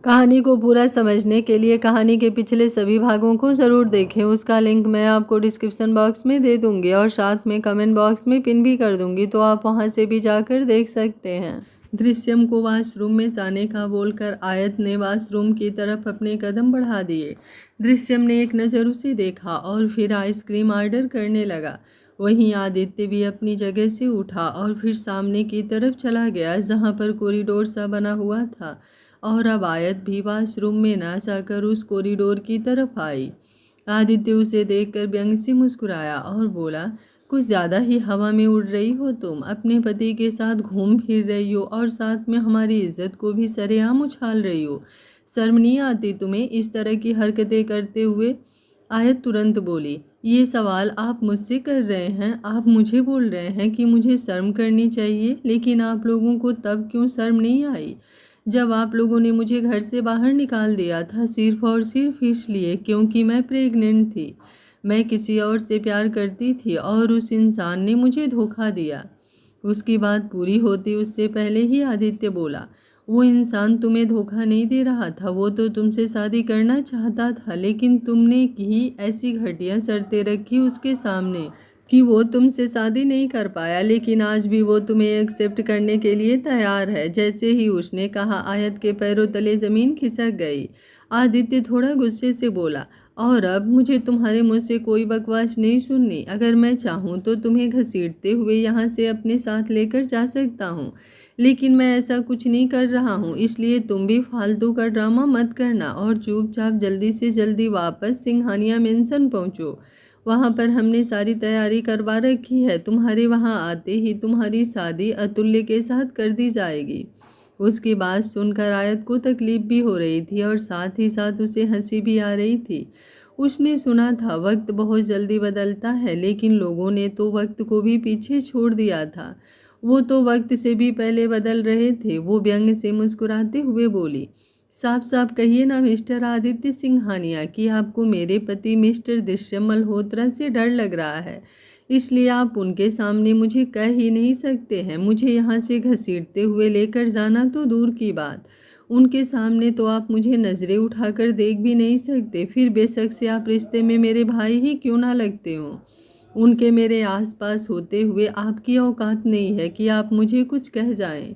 कहानी को पूरा समझने के लिए कहानी के पिछले सभी भागों को ज़रूर देखें। उसका लिंक मैं आपको डिस्क्रिप्शन बॉक्स में दे दूंगी और साथ में कमेंट बॉक्स में पिन भी कर दूंगी, तो आप वहां से भी जाकर देख सकते हैं। दृश्यम को वॉशरूम में जाने का बोलकर आयत ने वॉशरूम की तरफ अपने कदम बढ़ा दिए। दृश्यम ने एक नज़र उसे देखा और फिर आइसक्रीम ऑर्डर करने लगा। वहीं आदित्य भी अपनी जगह से उठा और फिर सामने की तरफ चला गया जहां पर कॉरिडोर सा बना हुआ था, और अब आयत भी वॉशरूम में ना जाकर उस कॉरिडोर की तरफ आई। आदित्य उसे देखकर व्यंग से मुस्कुराया और बोला, कुछ ज़्यादा ही हवा में उड़ रही हो तुम। अपने पति के साथ घूम फिर रही हो और साथ में हमारी इज्जत को भी सरेआम उछाल रही हो। शर्म नहीं आती तुम्हें इस तरह की हरकतें करते हुए? आयत तुरंत बोली, ये सवाल आप मुझसे कर रहे हैं? आप मुझे बोल रहे हैं कि मुझे शर्म करनी चाहिए? लेकिन आप लोगों को तब क्यों शर्म नहीं आई जब आप लोगों ने मुझे घर से बाहर निकाल दिया था, सिर्फ और सिर्फ इसलिए क्योंकि मैं प्रेग्नेंट थी? मैं किसी और से प्यार करती थी और उस इंसान ने मुझे धोखा दिया। उसकी बात पूरी होती उससे पहले ही आदित्य बोला, वो इंसान तुम्हें धोखा नहीं दे रहा था, वो तो तुमसे शादी करना चाहता था, लेकिन तुमने ही ऐसी घटिया शर्तें रखी उसके सामने कि वो तुमसे शादी नहीं कर पाया। लेकिन आज भी वो तुम्हें एक्सेप्ट करने के लिए तैयार है। जैसे ही उसने कहा, आयत के पैरों तले जमीन खिसक गई। आदित्य थोड़ा गुस्से से बोला, और अब मुझे तुम्हारे मुंह से कोई बकवास नहीं सुननी। अगर मैं चाहूँ तो तुम्हें घसीटते हुए यहाँ से अपने साथ लेकर जा सकता हूँ, लेकिन मैं ऐसा कुछ नहीं कर रहा हूँ, इसलिए तुम भी फालतू का ड्रामा मत करना और चुपचाप जल्दी से जल्दी वापस सिंघानिया मेंशन पहुँचो। वहाँ पर हमने सारी तैयारी करवा रखी है। तुम्हारे वहाँ आते ही तुम्हारी शादी अतुल्य के साथ कर दी जाएगी। उसकी बात सुनकर आयत को तकलीफ भी हो रही थी और साथ ही साथ उसे हंसी भी आ रही थी। उसने सुना था वक्त बहुत जल्दी बदलता है, लेकिन लोगों ने तो वक्त को भी पीछे छोड़ दिया था। वो तो वक्त से भी पहले बदल रहे थे। वो व्यंग से मुस्कुराते हुए बोली, साफ साफ कहिए ना मिस्टर आदित्य सिंघानिया कि आपको मेरे पति मिस्टर दृश्यम मल्होत्रा से डर लग रहा है, इसलिए आप उनके सामने मुझे कह ही नहीं सकते हैं। मुझे यहाँ से घसीटते हुए लेकर जाना तो दूर की बात, उनके सामने तो आप मुझे नज़रें उठाकर देख भी नहीं सकते। फिर बेशक से आप रिश्ते में मेरे भाई ही क्यों ना लगते हो, उनके मेरे आसपास होते हुए आपकी औकात नहीं है कि आप मुझे कुछ कह जाएं।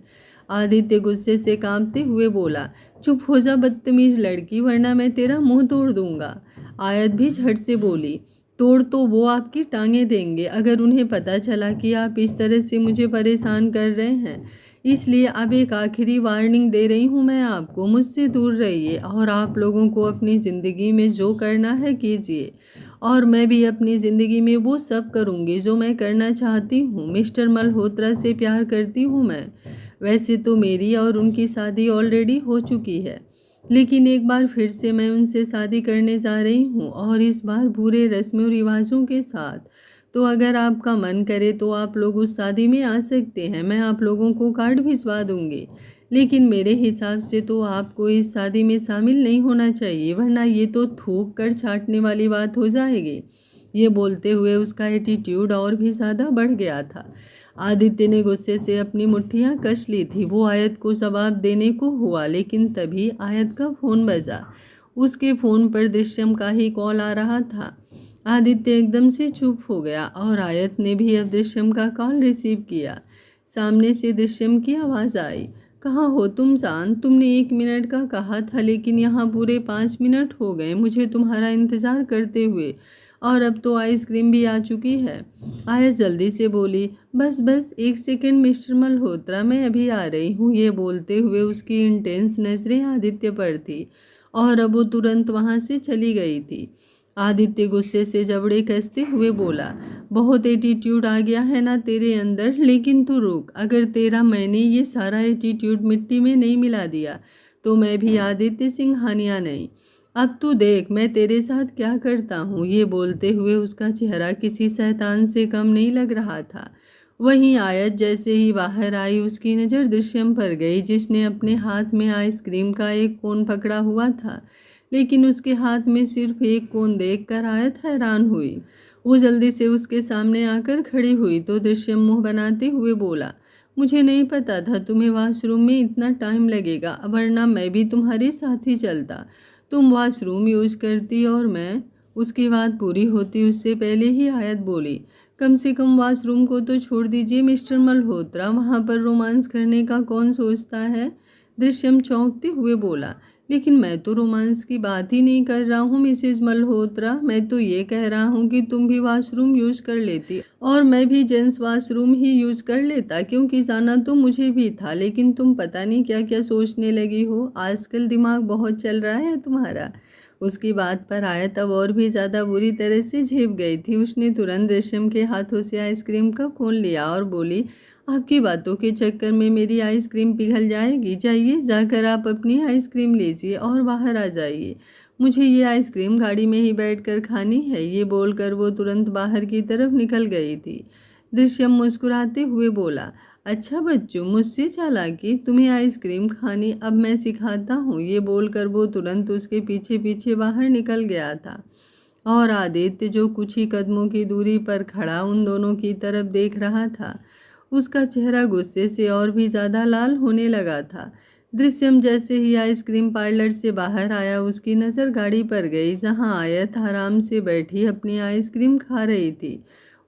आदित्य गुस्से से कांपते हुए बोला, चुप हो जा बदतमीज लड़की, वरना मैं तेरा मुंह तोड़ दूंगा। आयत भी झट से बोली, तोड़ तो वो आपकी टांगें देंगे अगर उन्हें पता चला कि आप इस तरह से मुझे परेशान कर रहे हैं। इसलिए अब एक आखिरी वार्निंग दे रही हूँ मैं आपको, मुझसे दूर रहिए और आप लोगों को अपनी ज़िंदगी में जो करना है कीजिए, और मैं भी अपनी ज़िंदगी में वो सब करूँगी जो मैं करना चाहती हूँ। मिस्टर मल्होत्रा से प्यार करती हूँ मैं। वैसे तो मेरी और उनकी शादी ऑलरेडी हो चुकी है, लेकिन एक बार फिर से मैं उनसे शादी करने जा रही हूँ, और इस बार पूरे रस्मों रिवाजों के साथ। तो अगर आपका मन करे तो आप लोग उस शादी में आ सकते हैं। मैं आप लोगों को कार्ड भिजवा दूँगी, लेकिन मेरे हिसाब से तो आपको इस शादी में शामिल नहीं होना चाहिए, वरना ये तो थूक कर छाटने वाली बात हो जाएगी। ये बोलते हुए उसका एटीट्यूड और भी ज़्यादा बढ़ गया था। आदित्य ने गुस्से से अपनी मुट्ठियां कस ली थी। वो आयत को जवाब देने को हुआ, लेकिन तभी आयत का फ़ोन बजा। उसके फ़ोन पर दृश्यम का ही कॉल आ रहा था। आदित्य एकदम से चुप हो गया और आयत ने भी अब दृश्यम का कॉल रिसीव किया। सामने से दृश्यम की आवाज़ आई, कहाँ हो तुम जान? तुमने 1 मिनट का कहा था, लेकिन यहाँ पूरे 5 मिनट हो गए मुझे तुम्हारा इंतज़ार करते हुए, और अब तो आइसक्रीम भी आ चुकी है। आयत जल्दी से बोली, बस बस 1 सेकंड मिस्टर मल्होत्रा, मैं अभी आ रही हूँ। ये बोलते हुए उसकी इंटेंस नज़रें आदित्य पर थी और अब वो तुरंत वहाँ से चली गई थी। आदित्य गुस्से से जबड़े कसते हुए बोला, बहुत एटीट्यूड आ गया है ना तेरे अंदर, लेकिन तू रुक, अगर तेरा मैंने ये सारा एटीट्यूड मिट्टी में नहीं मिला दिया तो मैं भी आदित्य सिंघानिया नहीं। अब तू देख मैं तेरे साथ क्या करता हूँ। ये बोलते हुए उसका चेहरा किसी शैतान से कम नहीं लग रहा था। वहीं आयत जैसे ही बाहर आई, उसकी नज़र दृश्यम पर गई, जिसने अपने हाथ में आइसक्रीम का एक कोन पकड़ा हुआ था, लेकिन उसके हाथ में सिर्फ एक कोन देखकर आयत हैरान हुई। वो जल्दी से उसके सामने आकर खड़ी हुई तो दृश्यम मुंह बनाते हुए बोला, मुझे नहीं पता था तुम्हें वॉशरूम में इतना टाइम लगेगा, वरना मैं भी तुम्हारे साथ ही चलता। तुम वॉशरूम यूज करती और मैं। उसकी बात पूरी होती उससे पहले ही आयत बोली, कम से कम वॉशरूम को तो छोड़ दीजिए मिस्टर मल्होत्रा, वहाँ पर रोमांस करने का कौन सोचता है। दृश्यम चौंकते हुए बोला, लेकिन मैं तो रोमांस की बात ही नहीं कर रहा हूँ मिसेज मल्होत्रा, मैं तो ये कह रहा हूँ कि तुम भी वॉशरूम यूज कर लेती और मैं भी जेंट्स वॉशरूम ही यूज कर लेता, क्योंकि जाना तो मुझे भी था, लेकिन तुम पता नहीं क्या क्या सोचने लगी हो, आजकल दिमाग बहुत चल रहा है तुम्हारा। उसकी बात पर आयत अब और भी ज़्यादा बुरी तरह से झेप गई थी। उसने तुरंत रेशम के हाथों से आइसक्रीम का कोन लिया और बोली, आपकी बातों के चक्कर में मेरी आइसक्रीम पिघल जाएगी। जाइए, जाकर आप अपनी आइसक्रीम लीजिए और बाहर आ जाइए। मुझे ये आइसक्रीम गाड़ी में ही बैठकर खानी है। ये बोलकर वो तुरंत बाहर की तरफ निकल गई थी। दृश्यम मुस्कुराते हुए बोला, अच्छा बच्चों, मुझसे चालाकी, तुम्हें आइसक्रीम खानी अब मैं सिखाता हूँ। ये बोलकर वो तुरंत उसके पीछे पीछे बाहर निकल गया था और आदित्य जो कुछ ही कदमों की दूरी पर खड़ा उन दोनों की तरफ देख रहा था, उसका चेहरा गुस्से से और भी ज़्यादा लाल होने लगा था। दृश्यम जैसे ही आइसक्रीम पार्लर से बाहर आया, उसकी नज़र गाड़ी पर गई जहां आयत आराम से बैठी अपनी आइसक्रीम खा रही थी।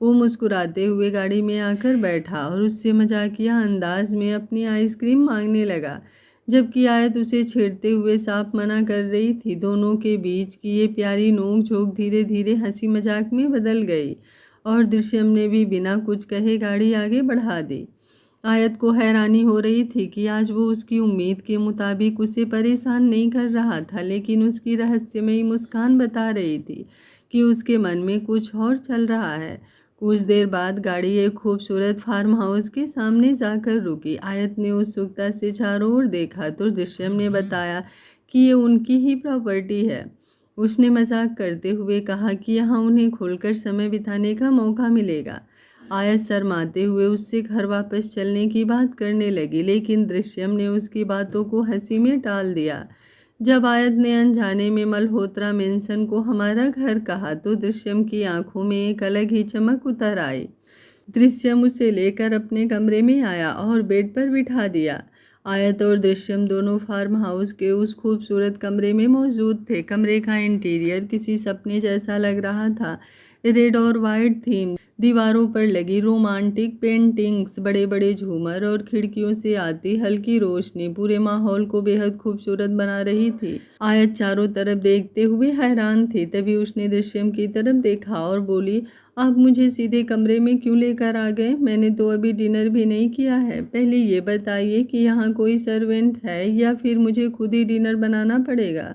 वो मुस्कुराते हुए गाड़ी में आकर बैठा और उससे मजाकिया अंदाज में अपनी आइसक्रीम मांगने लगा, जबकि आयत उसे छेड़ते हुए साफ मना कर रही थी। दोनों के बीच की ये प्यारी नोक झोंक धीरे धीरे हंसी मजाक में बदल गई और दृश्यम ने भी बिना कुछ कहे गाड़ी आगे बढ़ा दी। आयत को हैरानी हो रही थी कि आज वो उसकी उम्मीद के मुताबिक उसे परेशान नहीं कर रहा था, लेकिन उसकी रहस्यमयी मुस्कान बता रही थी कि उसके मन में कुछ और चल रहा है। कुछ देर बाद गाड़ी एक खूबसूरत फार्म हाउस के सामने जाकर रुकी। आयत ने उत्सुकता से चारों ओर देखा तो दृश्यम ने बताया कि ये उनकी ही प्रॉपर्टी है। उसने मजाक करते हुए कहा कि यहाँ उन्हें खुलकर समय बिताने का मौका मिलेगा। आयत शर्माते हुए उससे घर वापस चलने की बात करने लगी, लेकिन दृश्यम ने उसकी बातों को हंसी में टाल दिया। जब आयत ने अनजाने में मल्होत्रा मेंशन को हमारा घर कहा तो दृश्यम की आंखों में एक अलग ही चमक उतर आई। दृश्यम उसे लेकर अपने कमरे में आया और बेड पर बिठा दिया। आयत और दृश्यम दोनों फार्म हाउस के उस खूबसूरत कमरे में मौजूद थे। कमरे का इंटीरियर किसी सपने जैसा लग रहा था। रेड और वाइट थीम, दीवारों पर लगी रोमांटिक पेंटिंग्स, बड़े बड़े झूमर और खिड़कियों से आती हल्की रोशनी पूरे माहौल को बेहद खूबसूरत बना रही थी। आयत चारों तरफ देखते हुए हैरान थी। तभी उसने दृश्यम की तरफ देखा और बोली, आप मुझे सीधे कमरे में क्यों लेकर आ गए? मैंने तो अभी डिनर भी नहीं किया है। पहले ये बताइए कि यहाँ कोई सर्वेंट है या फिर मुझे खुद ही डिनर बनाना पड़ेगा।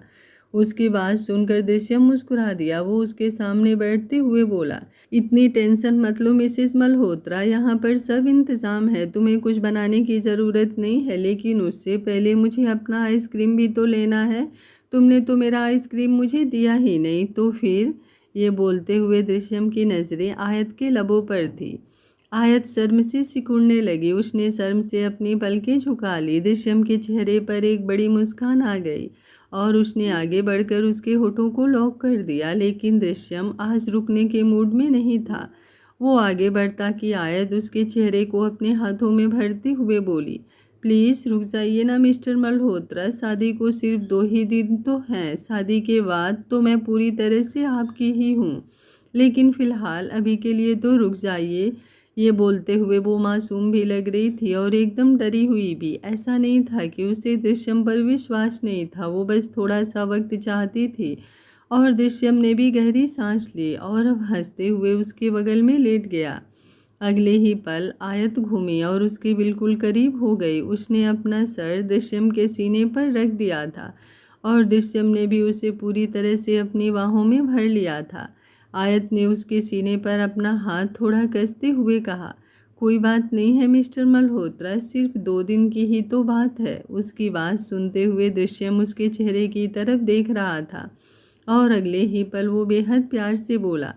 उसकी बात सुनकर दृश्यम मुस्कुरा दिया। वो उसके सामने बैठते हुए बोला, इतनी टेंशन मत लो मिसेस मल्होत्रा, यहाँ पर सब इंतज़ाम है, तुम्हें कुछ बनाने की ज़रूरत नहीं है। लेकिन उससे पहले मुझे अपना आइसक्रीम भी तो लेना है। तुमने तो मेरा आइसक्रीम मुझे दिया ही नहीं, तो फिर? ये बोलते हुए दृश्यम की नज़रें आयत के लबों पर थी। आयत शर्म से सिकुड़ने लगी। उसने शर्म से अपनी पलकें झुका ली। दृश्यम के चेहरे पर एक बड़ी मुस्कान आ गई और उसने आगे बढ़कर उसके होठों को लॉक कर दिया, लेकिन दृश्यम आज रुकने के मूड में नहीं था। वो आगे बढ़ता कि आयत उसके चेहरे को अपने हाथों में भरते हुए बोली, प्लीज़ रुक जाइए ना मिस्टर मल्होत्रा, शादी को सिर्फ 2 ही दिन तो हैं। शादी के बाद तो मैं पूरी तरह से आपकी ही हूँ, लेकिन फ़िलहाल अभी के लिए तो रुक जाइए। ये बोलते हुए वो मासूम भी लग रही थी और एकदम डरी हुई भी। ऐसा नहीं था कि उसे दृश्यम पर विश्वास नहीं था, वो बस थोड़ा सा वक्त चाहती थी। और दृश्यम ने भी गहरी सांस ली और अब हंसते हुए उसके बगल में लेट गया। अगले ही पल आयत घूमी और उसके बिल्कुल करीब हो गई। उसने अपना सर दृश्यम के सीने पर रख दिया था और दृश्यम ने भी उसे पूरी तरह से अपनी बाहों में भर लिया था। आयत ने उसके सीने पर अपना हाथ थोड़ा कसते हुए कहा, कोई बात नहीं है मिस्टर मल्होत्रा, सिर्फ 2 दिन की ही तो बात है। उसकी बात सुनते हुए दृश्यम उसके चेहरे की तरफ देख रहा था और अगले ही पल वो बेहद प्यार से बोला,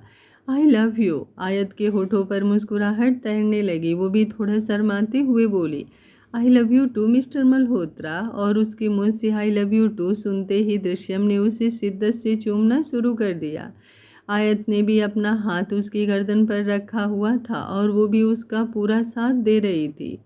आई लव यू। आयत के होठों पर मुस्कुराहट तैरने लगी। वो भी थोड़ा शर्माते हुए बोली, I love you too mister Malhotra. और उसके मुंह से आई लव यू टू सुनते ही दृश्यम ने उसे शिद्दत से चूमना शुरू कर दिया। आयत ने भी अपना हाथ उसकी गर्दन पर रखा हुआ था और वो भी उसका पूरा साथ दे रही थी।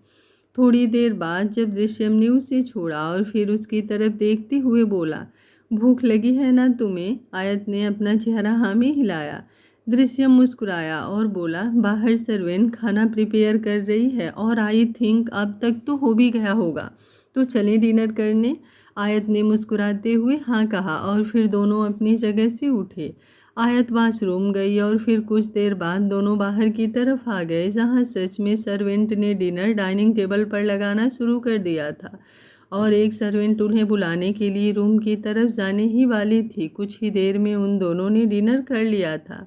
थोड़ी देर बाद जब दृश्यम ने उसे छोड़ा और फिर उसकी तरफ देखते हुए बोला, भूख लगी है ना तुम्हें? आयत ने अपना चेहरा हाँ में हिलाया। दृश्यम मुस्कुराया और बोला, बाहर सर्वेंट खाना प्रिपेयर कर रही है और आई थिंक अब तक तो हो भी गया होगा, तो चलें डिनर करने। आयत ने मुस्कुराते हुए हाँ कहा और फिर दोनों अपनी जगह से उठे। आयत वाशरूम गई और फिर कुछ देर बाद दोनों बाहर की तरफ आ गए, जहां सच में सर्वेंट ने डिनर डाइनिंग टेबल पर लगाना शुरू कर दिया था और एक सर्वेंट उन्हें बुलाने के लिए रूम की तरफ जाने ही वाली थी। कुछ ही देर में उन दोनों ने डिनर कर लिया था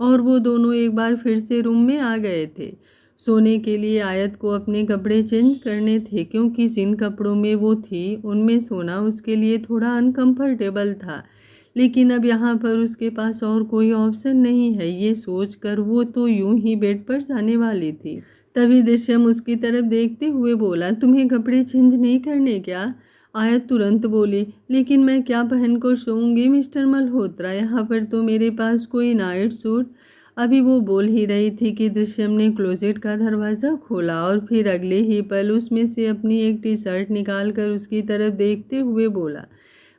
और वो दोनों एक बार फिर से रूम में आ गए थे। सोने के लिए आयत को अपने कपड़े चेंज करने थे, क्योंकि जिन कपड़ों में वो थी उनमें सोना उसके लिए थोड़ा अनकंफर्टेबल था। लेकिन अब यहाँ पर उसके पास और कोई ऑप्शन नहीं है, ये सोचकर वो तो यूं ही बेड पर जाने वाली थी। तभी दृश्यम उसकी तरफ देखते हुए बोला, तुम्हें कपड़े चेंज नहीं करने क्या? आयत तुरंत बोली, लेकिन मैं क्या पहनकर सोऊंगी मिस्टर मल्होत्रा, यहाँ पर तो मेरे पास कोई नाइट सूट। अभी वो बोल ही रही थी कि दृश्यम ने क्लोजेट का दरवाज़ा खोला और फिर अगले ही पल उसमें से अपनी एक टी शर्ट निकाल कर उसकी तरफ देखते हुए बोला,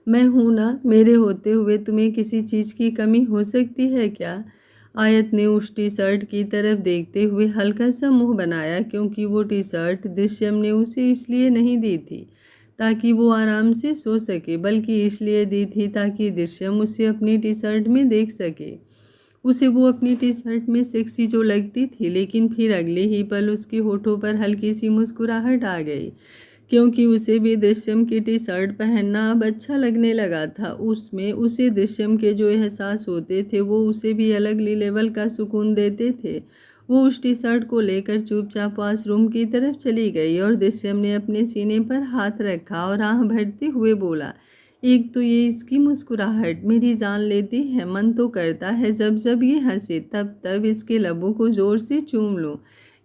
मैं हूँ ना, मेरे होते हुए तुम्हें किसी चीज़ की कमी हो सकती है क्या? आयत ने उस टी शर्ट की तरफ देखते हुए हल्का सा मुंह बनाया, क्योंकि वो टी शर्ट दृश्यम ने उसे इसलिए नहीं दी थी ताकि वो आराम से सो सके, बल्कि इसलिए दी थी ताकि दृश्यम उसे अपनी टी शर्ट में देख सके। उसे वो अपनी टी शर्ट में सेक्सी जो लगती थी, लेकिन फिर अगले ही पल उसके होठों पर हल्की सी मुस्कुराहट आ गई, क्योंकि उसे भी दृश्यम की टी शर्ट पहनना अब अच्छा लगने लगा था। उसमें उसे दृश्यम के जो एहसास होते थे वो उसे भी अलग लेवल का सुकून देते थे। वो उस टी शर्ट को लेकर चुपचाप वॉशरूम की तरफ चली गई और दृश्यम ने अपने सीने पर हाथ रखा और आह भरते हुए बोला, एक तो ये इसकी मुस्कुराहट मेरी जान लेती है, मन तो करता है जब जब ये हंसे तब तब इसके लबों को जोर से चूम लूं।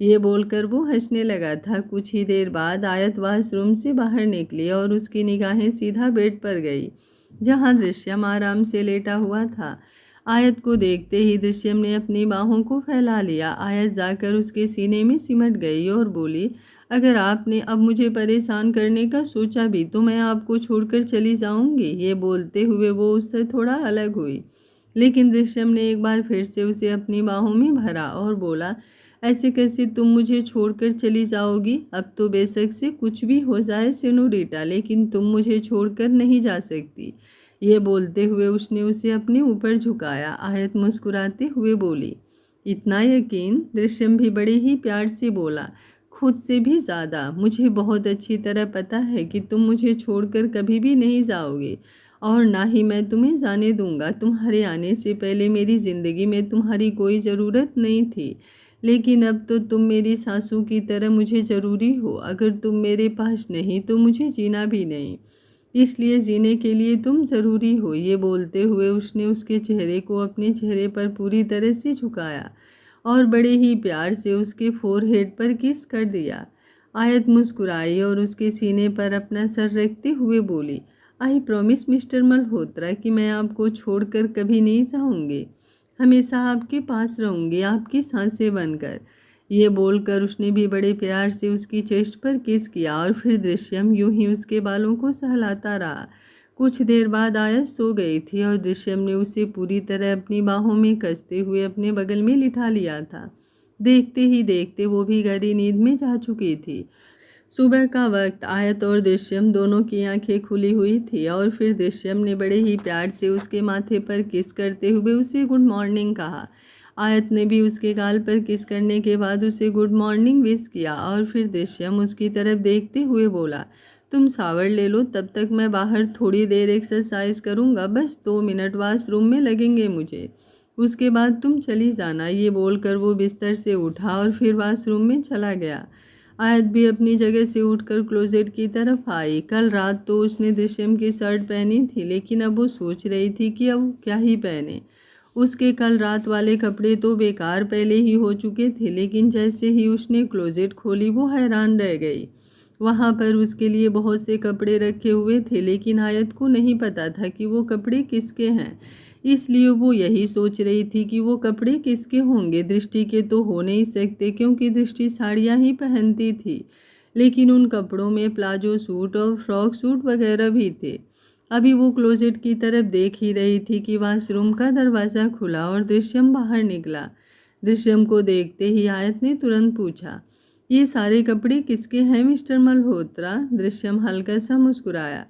ये बोलकर वो हंसने लगा था। कुछ ही देर बाद आयत वॉशरूम से बाहर निकली और उसकी निगाहें सीधा बेड पर गई, जहां दृश्यम आराम से लेटा हुआ था। आयत को देखते ही दृश्यम ने अपनी बाहों को फैला लिया। आयत जाकर उसके सीने में सिमट गई और बोली, अगर आपने अब मुझे परेशान करने का सोचा भी तो मैं आपको छोड़कर चली जाऊंगी। ये बोलते हुए वो उससे थोड़ा अलग हुई, लेकिन दृश्यम ने एक बार फिर से उसे अपनी बाहों में भरा और बोला, ऐसे कैसे तुम मुझे छोड़कर चली जाओगी? अब तो बेशक से कुछ भी हो जाए सेनोरिटा, लेकिन तुम मुझे छोड़कर नहीं जा सकती। ये बोलते हुए उसने उसे अपने ऊपर झुकाया। आयत मुस्कुराते हुए बोली, इतना यकीन? दृश्यम भी बड़े ही प्यार से बोला, खुद से भी ज़्यादा। मुझे बहुत अच्छी तरह पता है कि तुम मुझे छोड़कर कभी भी नहीं जाओगे और ना ही मैं तुम्हें जाने दूंगा। तुम्हारे आने से पहले मेरी ज़िंदगी में तुम्हारी कोई ज़रूरत नहीं थी, लेकिन अब तो तुम मेरी सासू की तरह मुझे ज़रूरी हो। अगर तुम मेरे पास नहीं तो मुझे जीना भी नहीं, इसलिए जीने के लिए तुम ज़रूरी हो। ये बोलते हुए उसने उसके चेहरे को अपने चेहरे पर पूरी तरह से झुकाया और बड़े ही प्यार से उसके फोरहेड पर किस कर दिया। आयत मुस्कुराई और उसके सीने पर अपना सर रखते हुए बोली, आई प्रॉमिस मिस्टर मल्होत्रा कि मैं आपको छोड़कर कभी नहीं जाऊंगी, हमेशा आपके पास रहूंगी, आपकी सांसें बनकर। ये बोलकर उसने भी बड़े प्यार से उसकी चेस्ट पर किस किया और फिर दृश्यम यूं ही उसके बालों को सहलाता रहा। कुछ देर बाद आयत सो गई थी और दृश्यम ने उसे पूरी तरह अपनी बाहों में कसते हुए अपने बगल में लिटा लिया था। देखते ही देखते वो भी गहरी नींद में जा चुकी थी। सुबह का वक्त आयत और दृश्यम दोनों की आंखें खुली हुई थी और फिर दृश्यम ने बड़े ही प्यार से उसके माथे पर किस करते हुए उसे गुड मॉर्निंग कहा। आयत ने भी उसके गाल पर किस करने के बाद उसे गुड मॉर्निंग विश किया और फिर दृश्यम उसकी तरफ देखते हुए बोला, तुम शावर ले लो, तब तक मैं बाहर थोड़ी देर एक्सरसाइज करूँगा, बस 2 मिनट वॉशरूम में लगेंगे मुझे, उसके बाद तुम चली जाना। ये बोलकर वो बिस्तर से उठा और फिर वॉशरूम में चला गया। आयत भी अपनी जगह से उठकर क्लोजेट की तरफ आई। कल रात तो उसने दृश्यम की शर्ट पहनी थी, लेकिन अब वो सोच रही थी कि अब क्या ही पहने। उसके कल रात वाले कपड़े तो बेकार पहले ही हो चुके थे, लेकिन जैसे ही उसने क्लोजेट खोली वो हैरान रह गई। वहाँ पर उसके लिए बहुत से कपड़े रखे हुए थे, लेकिन आयत को नहीं पता था कि वो कपड़े किसके हैं, इसलिए वो यही सोच रही थी कि वो कपड़े किसके होंगे। दृष्टि के तो हो नहीं सकते, क्योंकि दृष्टि साड़ियाँ ही पहनती थी, लेकिन उन कपड़ों में प्लाजो सूट और फ्रॉक सूट वगैरह भी थे। अभी वो क्लोजेट की तरफ देख ही रही थी कि वॉशरूम का दरवाज़ा खुला और दृश्यम बाहर निकला। दृश्यम को देखते ही आयत ने तुरंत पूछा, ये सारे कपड़े किसके हैं मिस्टर मल्होत्रा? दृश्यम हल्का सा मुस्कुराया।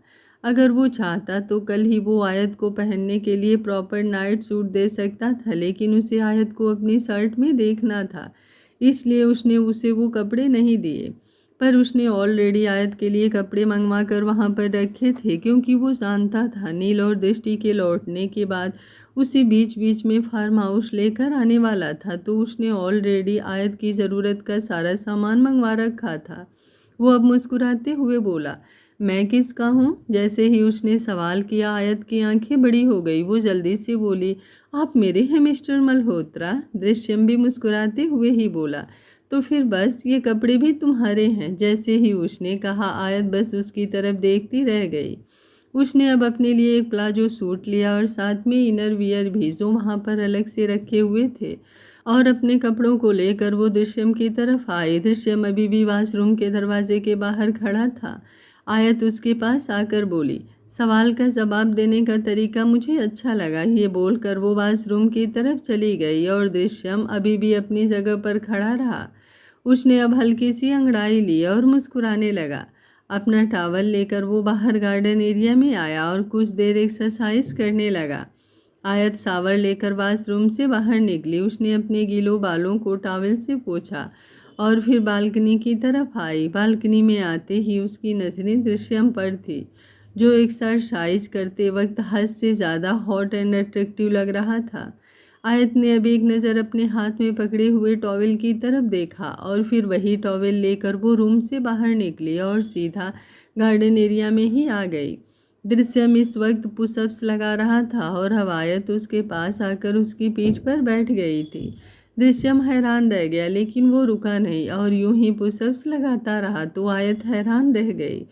अगर वो चाहता तो कल ही वो आयत को पहनने के लिए प्रॉपर नाइट सूट दे सकता था, लेकिन उसे आयत को अपनी शर्ट में देखना था, इसलिए उसने उसे वो कपड़े नहीं दिए। पर उसने ऑलरेडी आयत के लिए कपड़े मंगवा कर वहाँ पर रखे थे, क्योंकि वो जानता था नील और दृष्टि के लौटने के बाद उसे बीच बीच में फार्म हाउस लेकर आने वाला था, तो उसने ऑलरेडी आयत की ज़रूरत का सारा सामान मंगवा रखा था। वो अब मुस्कुराते हुए बोला, मैं किसका हूँ? जैसे ही उसने सवाल किया आयत की आंखें बड़ी हो गई। वो जल्दी से बोली, आप मेरे हैं मिस्टर मल्होत्रा? दृश्यम भी मुस्कुराते हुए ही बोला, तो फिर बस ये कपड़े भी तुम्हारे हैं। जैसे ही उसने कहा आयत बस उसकी तरफ देखती रह गई। उसने अब अपने लिए एक प्लाजो सूट लिया और साथ में इनर वियर भी, जो वहाँ पर अलग से रखे हुए थे, और अपने कपड़ों को लेकर वो दृश्यम की तरफ आई। दृश्यम अभी भी वॉशरूम के दरवाजे के बाहर खड़ा था। आयत उसके पास आकर बोली, सवाल का जवाब देने का तरीका मुझे अच्छा लगा। ये बोलकर वो वॉशरूम की तरफ चली गई और दृश्यम अभी भी अपनी जगह पर खड़ा रहा। उसने अब हल्की सी अंगड़ाई ली और मुस्कुराने लगा। अपना टॉवल लेकर वो बाहर गार्डन एरिया में आया और कुछ देर एक्सरसाइज करने लगा। आयत शावर लेकर वॉशरूम से बाहर निकली। उसने अपने गीलों बालों को टॉवल से पोंछा और फिर बालकनी की तरफ आई। बालकनी में आते ही उसकी नज़रें दृश्यम पर थी, जो एक्सरसाइज करते वक्त हद से ज़्यादा हॉट एंड अट्रैक्टिव लग रहा था। आयत ने अब एक नज़र अपने हाथ में पकड़े हुए टॉवल की तरफ देखा और फिर वही टॉवल लेकर वो रूम से बाहर निकली और सीधा गार्डन एरिया में ही आ गई। दृश्यम इस वक्त पुशअप्स लगा रहा था और अब आयत उसके पास आकर उसकी पीठ पर बैठ गई थी। दृश्यम हैरान रह गया, लेकिन वो रुका नहीं और यूं ही पुशअप्स लगाता रहा, तो आयत हैरान रह गई।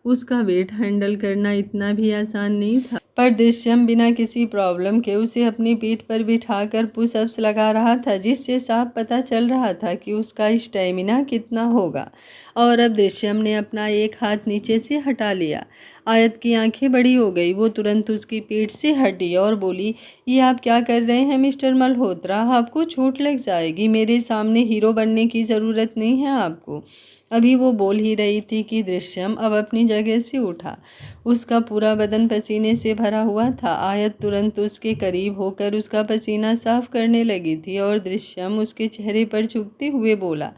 उसका वेट हैंडल करना इतना भी आसान नहीं था, पर दृश्यम बिना किसी प्रॉब्लम के उसे अपनी पीठ पर बिठाकर पुशअप्स लगा रहा था, जिससे साफ पता चल रहा था कि उसका स्टैमिना कितना होगा। और अब दृश्यम ने अपना एक हाथ नीचे से हटा लिया। आयत की आंखें बड़ी हो गई। वो तुरंत उसकी पीठ से हटी और बोली, ये आप क्या कर रहे हैं मिस्टर मल्होत्रा? आपको चोट लग जाएगी। मेरे सामने हीरो बनने की ज़रूरत नहीं है आपको। अभी वो बोल ही रही थी कि दृश्यम अब अपनी जगह से उठा। उसका पूरा बदन पसीने से भरा हुआ था। आयत तुरंत उसके करीब होकर उसका पसीना साफ करने लगी थी और दृश्यम उसके चेहरे पर झुकते हुए बोला,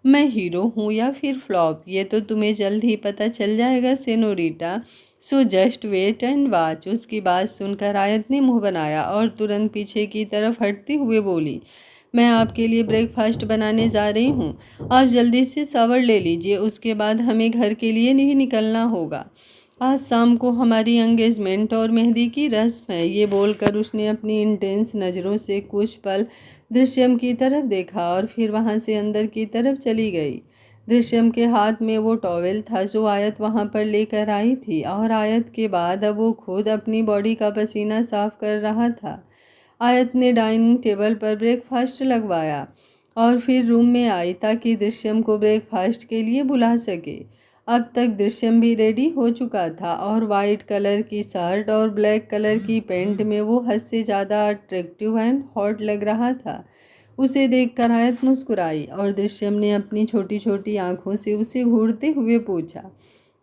मैं हीरो हूँ या फिर फ्लॉप, ये तो तुम्हें जल्द ही पता चल जाएगा senorita. So just wait and watch. उसकी बात सुनकर आयत ने मुंह बनाया और तुरंत पीछे की तरफ हटते हुए बोली, मैं आपके लिए ब्रेकफास्ट बनाने जा रही हूँ। आप जल्दी से शावर ले लीजिए, उसके बाद हमें घर के लिए नहीं निकलना होगा। आज शाम को हमारी एंगेजमेंट और मेहंदी की रस्म है। ये बोलकर उसने अपनी इंटेंस नज़रों से कुछ पल दृश्यम की तरफ देखा और फिर वहाँ से अंदर की तरफ चली गई। दृश्यम के हाथ में वो टॉवेल था जो आयत वहाँ पर लेकर आई थी और आयत के बाद अब वो खुद अपनी बॉडी का पसीना साफ कर रहा था। आयत ने डाइनिंग टेबल पर ब्रेकफास्ट लगवाया और फिर रूम में आई ताकि दृश्यम को ब्रेकफास्ट के लिए बुला सके। अब तक दृश्यम भी रेडी हो चुका था और वाइट कलर की शर्ट और ब्लैक कलर की पैंट में वो हद से ज़्यादा अट्रैक्टिव एंड हॉट लग रहा था। उसे देखकर आयत मुस्कुराई और दृश्यम ने अपनी छोटी छोटी आंखों से उसे घूरते हुए पूछा,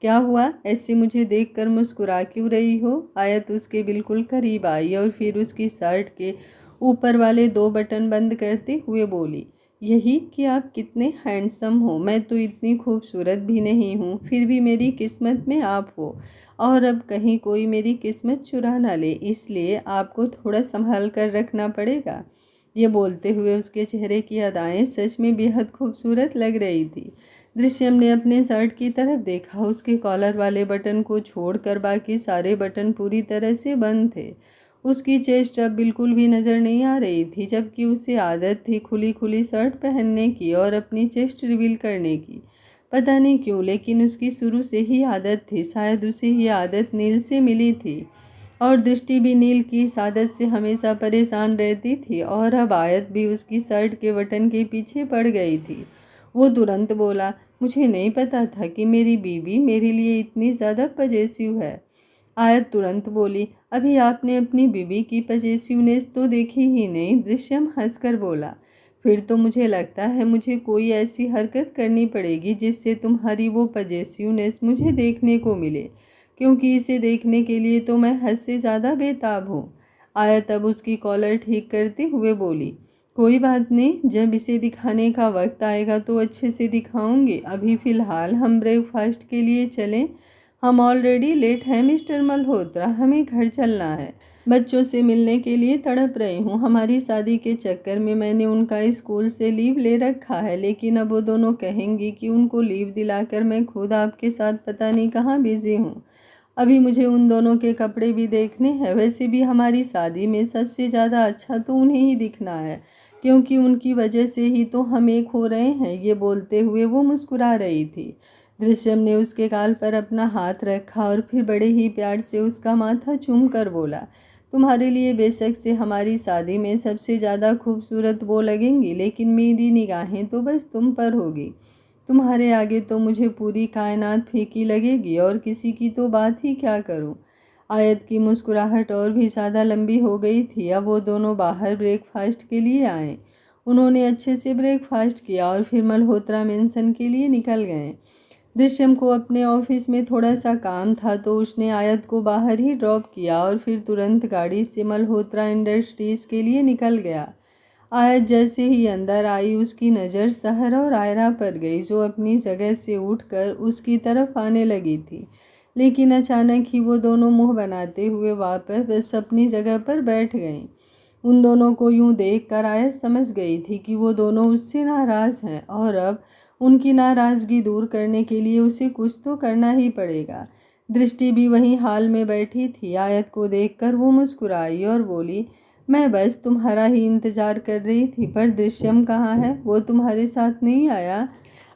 क्या हुआ? ऐसे मुझे देखकर मुस्कुरा क्यों रही हो? आयत उसके बिल्कुल करीब आई और फिर उसकी शर्ट के ऊपर वाले 2 बटन बंद करते हुए बोली, यही कि आप कितने हैंडसम हो। मैं तो इतनी खूबसूरत भी नहीं हूँ, फिर भी मेरी किस्मत में आप हो और अब कहीं कोई मेरी किस्मत चुरा ना ले, इसलिए आपको थोड़ा संभाल कर रखना पड़ेगा। ये बोलते हुए उसके चेहरे की अदाएं सच में बेहद खूबसूरत लग रही थी। दृश्यम ने अपने शर्ट की तरफ देखा। उसके कॉलर वाले बटन को छोड़कर बाकी सारे बटन पूरी तरह से बंद थे। उसकी चेस्ट अब बिल्कुल भी नज़र नहीं आ रही थी, जबकि उसे आदत थी खुली खुली शर्ट पहनने की और अपनी चेस्ट रिवील करने की। पता नहीं क्यों, लेकिन उसकी शुरू से ही आदत थी। शायद उसे ये आदत नील से मिली थी और दृष्टि भी नील की इस आदत से हमेशा परेशान रहती थी और अब आयत भी उसकी शर्ट के बटन के पीछे पड़ गई थी। वो तुरंत बोला, मुझे नहीं पता था कि मेरी बीवी मेरे लिए इतनी ज़्यादा पजेसिव है। आयत तुरंत बोली, अभी आपने अपनी बीवी की पजेसिवनेस तो देखी ही नहीं। दृश्यम हंसकर बोला, फिर तो मुझे लगता है मुझे कोई ऐसी हरकत करनी पड़ेगी जिससे तुम्हारी वो पजेसिवनेस मुझे देखने को मिले, क्योंकि इसे देखने के लिए तो मैं हद से ज़्यादा बेताब हूँ। आयत अब उसकी कॉलर ठीक करते हुए बोली, कोई बात नहीं, जब इसे दिखाने का वक्त आएगा तो अच्छे से दिखाऊंगी। अभी फ़िलहाल हम ब्रेकफास्ट के लिए चलें। हम ऑलरेडी लेट हैं मिस्टर मल्होत्रा, हमें घर चलना है। बच्चों से मिलने के लिए तड़प रही हूँ। हमारी शादी के चक्कर में मैंने उनका स्कूल से लीव ले रखा है, लेकिन अब वो दोनों कहेंगी कि उनको लीव दिलाकर मैं खुद आपके साथ पता नहीं कहाँ बिजी हूँ। अभी मुझे उन दोनों के कपड़े भी देखने हैं। वैसे भी हमारी शादी में सबसे ज़्यादा अच्छा तो उन्हें ही दिखना है, क्योंकि उनकी वजह से ही तो हम एक हो रहे हैं। ये बोलते हुए वो मुस्कुरा रही थी। दृश्यम ने उसके गाल पर अपना हाथ रखा और फिर बड़े ही प्यार से उसका माथा चूम कर बोला, तुम्हारे लिए बेशक से हमारी शादी में सबसे ज़्यादा खूबसूरत वो लगेंगी, लेकिन मेरी निगाहें तो बस तुम पर होगी। तुम्हारे आगे तो मुझे पूरी कायनात फीकी लगेगी और किसी की तो बात ही क्या करूं। आयत की मुस्कुराहट और भी ज़्यादा लंबी हो गई थी। अब वो दोनों बाहर ब्रेकफास्ट के लिए आए। उन्होंने अच्छे से ब्रेकफास्ट किया और फिर मल्होत्रा मेंशन के लिए निकल गए। दृश्यम को अपने ऑफिस में थोड़ा सा काम था, तो उसने आयत को बाहर ही ड्रॉप किया और फिर तुरंत गाड़ी से मल्होत्रा इंडस्ट्रीज़ के लिए निकल गया। आयत जैसे ही अंदर आई, उसकी नज़र सहर और आयरा पर गई, जो अपनी जगह से उठकर उसकी तरफ आने लगी थी। लेकिन अचानक ही वो दोनों मुंह बनाते हुए वापस अपनी जगह पर बैठ गईं। उन दोनों को यूं देखकर आयत समझ गई थी कि वो दोनों उससे नाराज़ हैं और अब उनकी नाराज़गी दूर करने के लिए उसे कुछ तो करना ही पड़ेगा। दृष्टि भी वहीं हाल में बैठी थी। आयत को देखकर वो मुस्कुराई और बोली, मैं बस तुम्हारा ही इंतज़ार कर रही थी, पर दृश्यम कहाँ है? वो तुम्हारे साथ नहीं आया?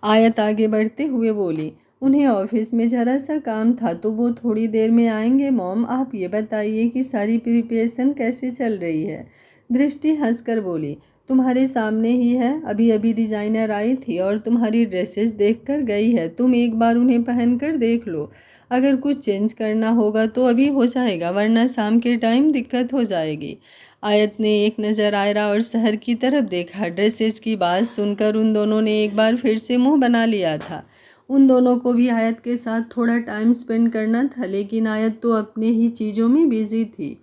आयत आगे बढ़ते हुए बोली, उन्हें ऑफिस में ज़रा सा काम था, तो वो थोड़ी देर में आएंगे। मॉम, आप ये बताइए कि सारी प्रिपरेशन कैसे चल रही है? दृष्टि हंसकर बोली, तुम्हारे सामने ही है। अभी अभी डिज़ाइनर आई थी और तुम्हारी ड्रेसेस देखकर गई है। तुम एक बार उन्हें पहनकर देख लो। अगर कुछ चेंज करना होगा तो अभी हो जाएगा, वरना शाम के टाइम दिक्कत हो जाएगी। आयत ने एक नज़र आयरा और शहर की तरफ देखा। ड्रेसेज की बात सुनकर उन दोनों ने एक बार फिर से मुंह बना लिया था। उन दोनों को भी आयत के साथ थोड़ा टाइम स्पेंड करना था, लेकिन आयत तो अपने ही चीज़ों में बिजी थी,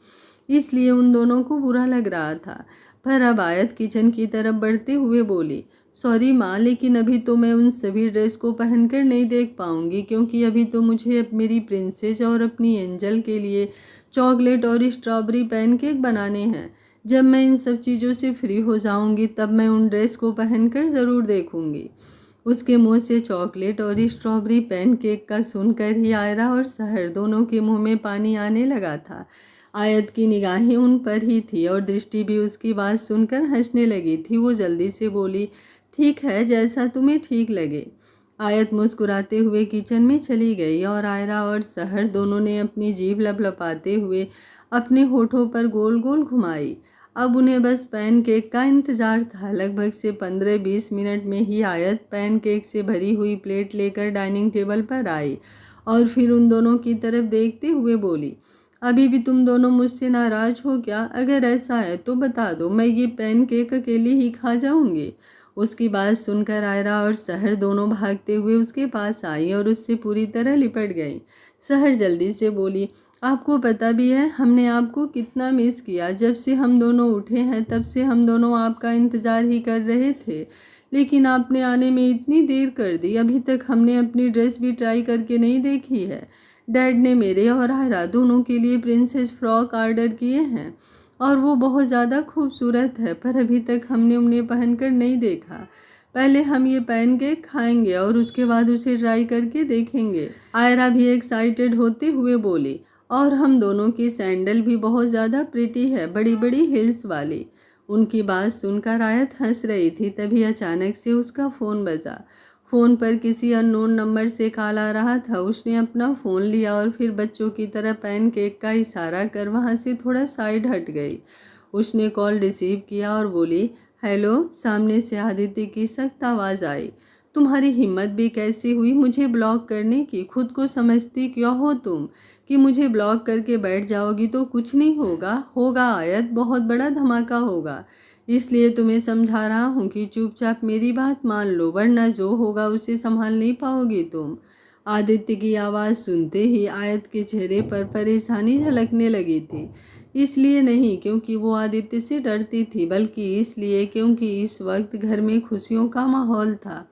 इसलिए उन दोनों को बुरा लग रहा था। पर अब आयत किचन की तरफ बढ़ते हुए बोली, सॉरी माँ, लेकिन अभी तो मैं उन सभी ड्रेस को पहनकर नहीं देख पाऊंगी, क्योंकि अभी तो मुझे मेरी प्रिंसेस और अपनी एंजल के लिए चॉकलेट और स्ट्रॉबेरी पैनकेक बनाने हैं। जब मैं इन सब चीज़ों से फ्री हो जाऊंगी तब मैं उन ड्रेस को पहनकर ज़रूर देखूंगी। उसके मुंह से चॉकलेट और स्ट्रॉबेरी पैनकेक का सुनकर ही आयरा और सहर दोनों के मुंह में पानी आने लगा था। आयत की निगाहें उन पर ही थी और दृष्टि भी उसकी बात सुनकर हंसने लगी थी। वो जल्दी से बोली, ठीक है, जैसा तुम्हें ठीक लगे। आयत मुस्कुराते हुए किचन में चली गई और आयरा और सहर दोनों ने अपनी जीभ लपलपाते हुए अपने होठों पर गोल गोल घुमाई। अब उन्हें बस पैनकेक का इंतज़ार था। लगभग से 15-20 मिनट में ही आयत पैनकेक से भरी हुई प्लेट लेकर डाइनिंग टेबल पर आई और फिर उन दोनों की तरफ देखते हुए बोली, अभी भी तुम दोनों मुझसे नाराज़ हो क्या? अगर ऐसा है तो बता दो, मैं ये पैनकेक अकेले ही खा जाऊंगी। उसकी बात सुनकर आयरा और सहर दोनों भागते हुए उसके पास आई और उससे पूरी तरह लिपट गई। सहर जल्दी से बोली, आपको पता भी है हमने आपको कितना मिस किया। जब से हम दोनों उठे हैं तब से हम दोनों आपका इंतज़ार ही कर रहे थे, लेकिन आपने आने में इतनी देर कर दी। अभी तक हमने अपनी ड्रेस भी ट्राई करके नहीं देखी है। डैड ने मेरे और आयरा दोनों के लिए प्रिंसेस फ्रॉक ऑर्डर किए हैं और वो बहुत ज़्यादा खूबसूरत है, पर अभी तक हमने उन्हें पहनकर नहीं देखा। पहले हम ये पैनकेक खाएंगे और उसके बाद उसे ट्राई करके देखेंगे। आयरा भी एक्साइटेड होते हुए बोली, और हम दोनों की सैंडल भी बहुत ज़्यादा प्रिटी है, बड़ी बड़ी हिल्स वाली। उनकी बात सुनकर आयत हंस रही थी, तभी अचानक से उसका फ़ोन बजा। फ़ोन पर किसी अननोन नंबर से कॉल आ रहा था। उसने अपना फ़ोन लिया और फिर बच्चों की तरह पैनकेक का इशारा कर वहाँ से थोड़ा साइड हट गई। उसने कॉल रिसीव किया और बोली, हेलो। सामने से आदित्य की सख्त आवाज़ आई, तुम्हारी हिम्मत भी कैसे हुई मुझे ब्लॉक करने की? खुद को समझती क्यों हो तुम कि मुझे ब्लॉक करके बैठ जाओगी तो कुछ नहीं होगा? होगा आयत, बहुत बड़ा धमाका होगा। इसलिए तुम्हें समझा रहा हूँ कि चुपचाप मेरी बात मान लो, वरना जो होगा उसे संभाल नहीं पाओगी तुम। आदित्य की आवाज़ सुनते ही आयत के चेहरे पर परेशानी झलकने लगी थी। इसलिए नहीं क्योंकि वो आदित्य से डरती थी, बल्कि इसलिए क्योंकि इस वक्त घर में खुशियों का माहौल था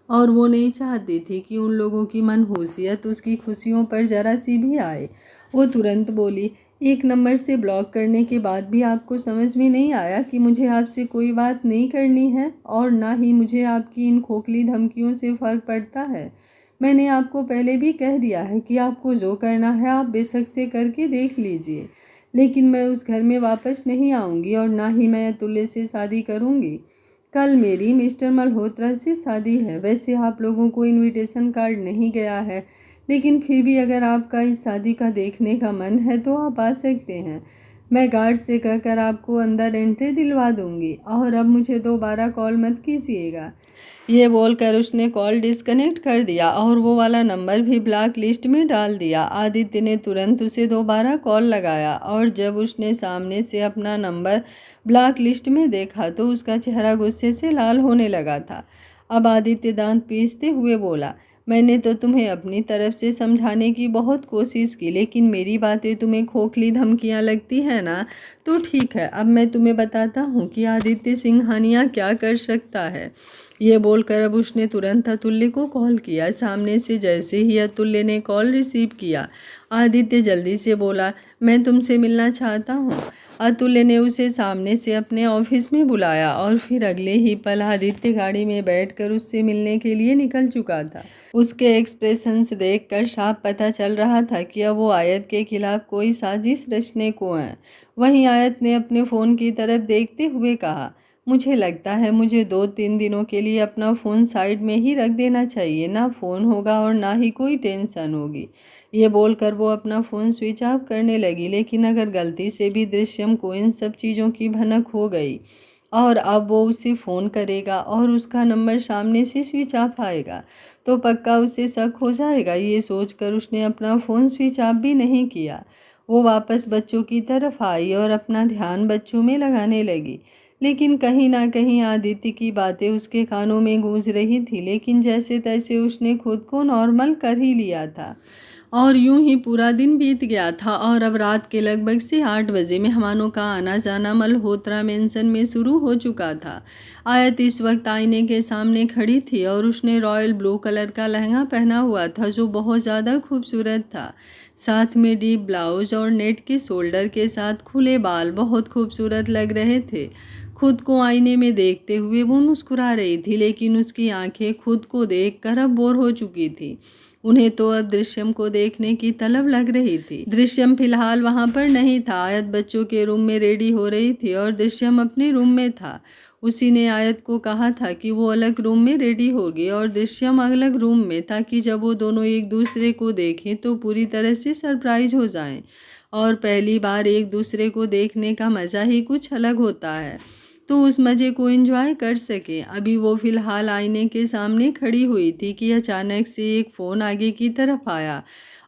और वो नहीं चाहती थी कि उन लोगों की मनहूसियत उसकी खुशियों पर जरा सी भी आए। वो तुरंत बोली, एक नंबर से ब्लॉक करने के बाद भी आपको समझ में नहीं आया कि मुझे आपसे कोई बात नहीं करनी है और ना ही मुझे आपकी इन खोखली धमकियों से फ़र्क पड़ता है। मैंने आपको पहले भी कह दिया है कि आपको जो करना है आप बेशक से करके देख लीजिए, लेकिन मैं उस घर में वापस नहीं आऊँगी और ना ही मैं अतुल्य से शादी करूँगी। कल मेरी मिस्टर मल्होत्रा से शादी है। वैसे आप लोगों को इनविटेशन कार्ड नहीं गया है, लेकिन फिर भी अगर आपका इस शादी का देखने का मन है तो आप आ सकते हैं। मैं गार्ड से कहकर आपको अंदर एंट्री दिलवा दूंगी और अब मुझे दोबारा कॉल मत कीजिएगा। ये बोलकर उसने कॉल डिस्कनेक्ट कर दिया और वो वाला नंबर भी ब्लॉक लिस्ट में डाल दिया। आदित्य ने तुरंत उसे दोबारा कॉल लगाया और जब उसने सामने से अपना नंबर ब्लॉक लिस्ट में देखा तो उसका चेहरा गुस्से से लाल होने लगा था। अब आदित्य दांत पीसते हुए बोला, मैंने तो तुम्हें अपनी तरफ से समझाने की बहुत कोशिश की, लेकिन मेरी बातें तुम्हें खोखली धमकियां लगती है ना? तो ठीक है, अब मैं तुम्हें बताता हूँ कि आदित्य सिंघानिया क्या कर सकता है। ये बोलकर अब उसने तुरंत अतुल्य को कॉल किया। सामने से जैसे ही अतुल्य ने कॉल रिसीव किया, आदित्य जल्दी से बोला, मैं तुमसे मिलना चाहता हूँ। अतुल्य ने उसे सामने से अपने ऑफिस में बुलाया और फिर अगले ही पल आदित्य गाड़ी में बैठकर उससे मिलने के लिए निकल चुका था। उसके एक्सप्रेशंस देखकर साफ पता चल रहा था कि अब वो आयत के खिलाफ कोई साजिश रचने को है। वहीं आयत ने अपने फ़ोन की तरफ देखते हुए कहा, मुझे लगता है मुझे 2-3 दिनों के लिए अपना फ़ोन साइड में ही रख देना चाहिए। ना फ़ोन होगा और ना ही कोई टेंशन होगी। ये बोलकर वो अपना फ़ोन स्विच ऑफ करने लगी, लेकिन अगर गलती से भी दृश्यम को इन सब चीज़ों की भनक हो गई और अब वो उसे फ़ोन करेगा और उसका नंबर सामने से स्विच ऑफ आएगा तो पक्का उसे शक हो जाएगा। ये सोचकर उसने अपना फ़ोन स्विच ऑफ भी नहीं किया। वो वापस बच्चों की तरफ आई और अपना ध्यान बच्चों में लगाने लगी, लेकिन कहीं ना कहीं आदित्य की बातें उसके कानों में गूंज रही थी। लेकिन जैसे तैसे उसने खुद को नॉर्मल कर ही लिया था और यूं ही पूरा दिन बीत गया था और अब रात के लगभग से 8 बजे मेहमानों का आना जाना मल्होत्रा मेंशन में शुरू हो चुका था। आयत इस वक्त आईने के सामने खड़ी थी और उसने रॉयल ब्लू कलर का लहंगा पहना हुआ था जो बहुत ज़्यादा खूबसूरत था। साथ में डीप ब्लाउज और नेट के शोल्डर के साथ खुले बाल बहुत खूबसूरत लग रहे थे। खुद को आईने में देखते हुए वो मुस्कुरा रही थी, लेकिन उसकी आंखें खुद को देखकर अब बोर हो चुकी थी। उन्हें तो अब दृश्यम को देखने की तलब लग रही थी। दृश्यम फिलहाल वहां पर नहीं था। आयत बच्चों के रूम में रेडी हो रही थी और दृश्यम अपने रूम में था। उसी ने आयत को कहा था कि वो अलग रूम में रेडी होगी और दृश्यम अलग रूम में, ताकि जब वो दोनों एक दूसरे को देखें तो पूरी तरह से सरप्राइज हो जाएं। और पहली बार एक दूसरे को देखने का मज़ा ही कुछ अलग होता है, तो उस मज़े को एंजॉय कर सके। अभी वो फिलहाल आईने के सामने खड़ी हुई थी कि अचानक से एक फ़ोन आगे की तरफ आया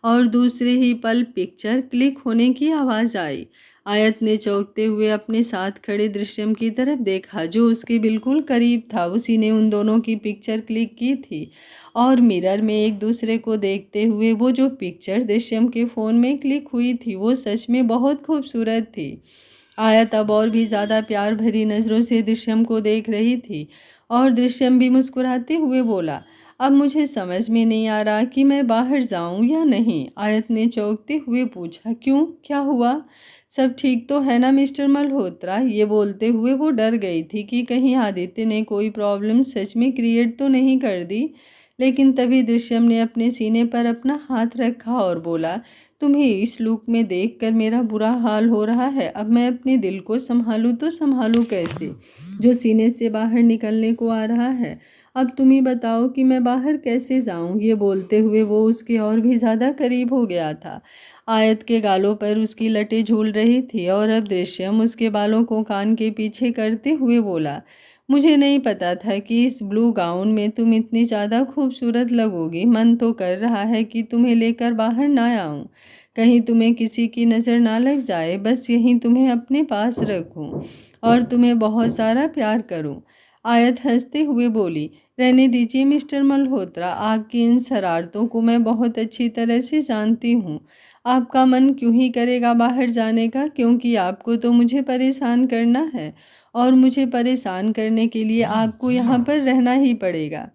और दूसरे ही पल पिक्चर क्लिक होने की आवाज़ आई। आयत ने चौंकते हुए अपने साथ खड़े दृश्यम की तरफ देखा जो उसके बिल्कुल करीब था। उसी ने उन दोनों की पिक्चर क्लिक की थी और मिरर में एक दूसरे को देखते हुए वो जो पिक्चर दृश्यम के फ़ोन में क्लिक हुई थी वो सच में बहुत खूबसूरत थी। आयत अब और भी ज़्यादा प्यार भरी नज़रों से दृश्यम को देख रही थी और दृश्यम भी मुस्कुराते हुए बोला, अब मुझे समझ में नहीं आ रहा कि मैं बाहर जाऊं या नहीं। आयत ने चौंकते हुए पूछा, क्यों, क्या हुआ? सब ठीक तो है ना मिस्टर मल्होत्रा? ये बोलते हुए वो डर गई थी कि कहीं आदित्य ने कोई प्रॉब्लम सच में क्रिएट तो नहीं कर दी। लेकिन तभी दृश्यम ने अपने सीने पर अपना हाथ रखा और बोला, तुम्हें इस लुक में देखकर मेरा बुरा हाल हो रहा है। अब मैं अपने दिल को संभालूं तो संभालूं कैसे, जो सीने से बाहर निकलने को आ रहा है। अब तुम ही बताओ कि मैं बाहर कैसे जाऊं। ये बोलते हुए वो उसके और भी ज़्यादा करीब हो गया था। आयत के गालों पर उसकी लटें झूल रही थी और अब दृश्यम उसके बालों को कान के पीछे करते हुए बोला, मुझे नहीं पता था कि इस ब्लू गाउन में तुम इतनी ज़्यादा खूबसूरत लगोगी। मन तो कर रहा है कि तुम्हें लेकर बाहर ना आऊं, कहीं तुम्हें किसी की नज़र ना लग जाए। बस यहीं तुम्हें अपने पास रखूं और तुम्हें बहुत सारा प्यार करूं। आयत हंसते हुए बोली, रहने दीजिए मिस्टर मल्होत्रा, आपकी इन शरारतों को मैं बहुत अच्छी तरह से जानती हूँ। आपका मन क्यों ही करेगा बाहर जाने का, क्योंकि आपको तो मुझे परेशान करना है और मुझे परेशान करने के लिए आपको यहाँ पर रहना ही पड़ेगा।